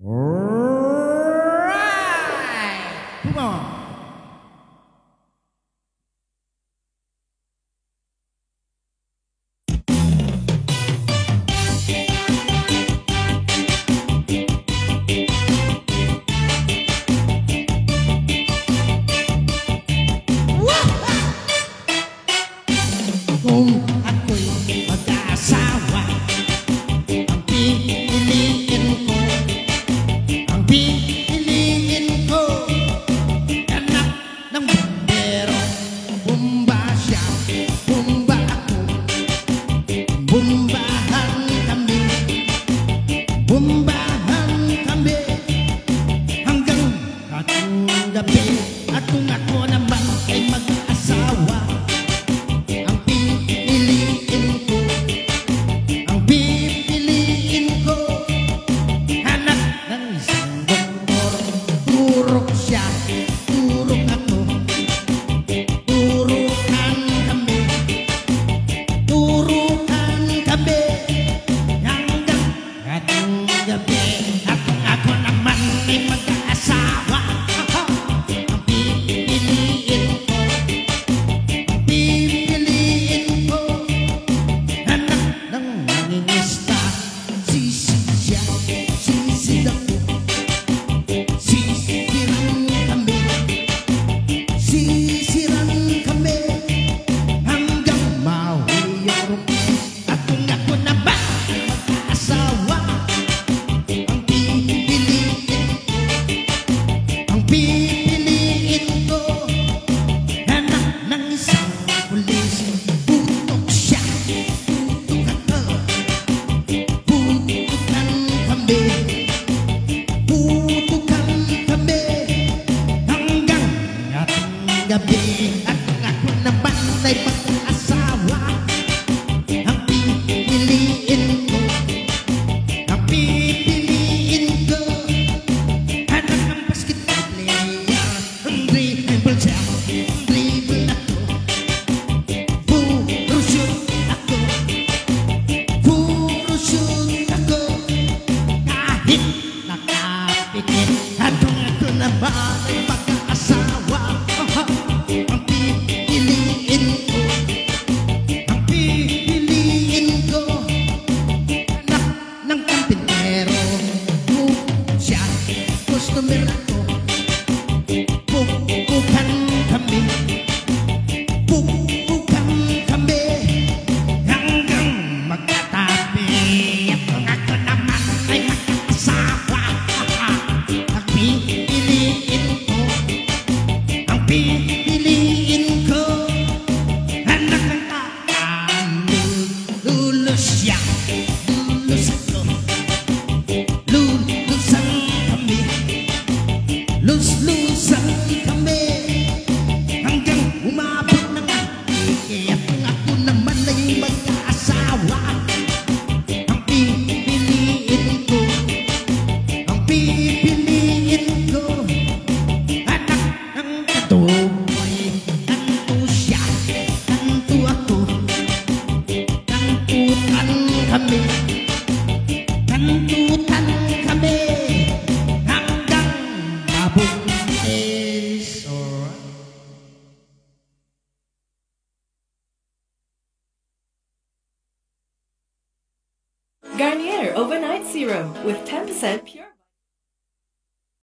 Right. Come on. Kung ako'y mag-aasawa, ang pipiliin ko, ang pipiliin ko, anak ng bumbero. Bumba siya, bumba ako, bumbahan kami, bumbahan kami, hanggang ating gabi. At kung ako naman ay mag-aasawa, gabi. At kung ako naman ay mag-asawa, ang pipiliin ko, ang pipiliin ko, anak ng basketball player, ang dribble siya, ang dribble ako, puro shoot ako, puro shoot ako, kahit nakapikit. At kung ako naman ay mag-asawa, ang pipiliin ko, ang pipiliin ko, anak ng kampintero. Siya, customer ako, pupukan kami, pupukan kami, hanggang magkatabi. At kung ako naman ay mag-asawa, ang pipiliin ko, ang pipiliin ko, anak ng takan. Lulus siya, lulus ako, lulusan kami, lus-lusan kami, hanggang umabot ng kaya kung ako naman ay mag-aasawa, ang pipiliin ko, ang pipiliin ko, anak ng katuboy. Kanto siya, kanto ako, kantutan kami, kantutan kami, hanggang mabuntis. Garnier Overnight Serum with 10% pure.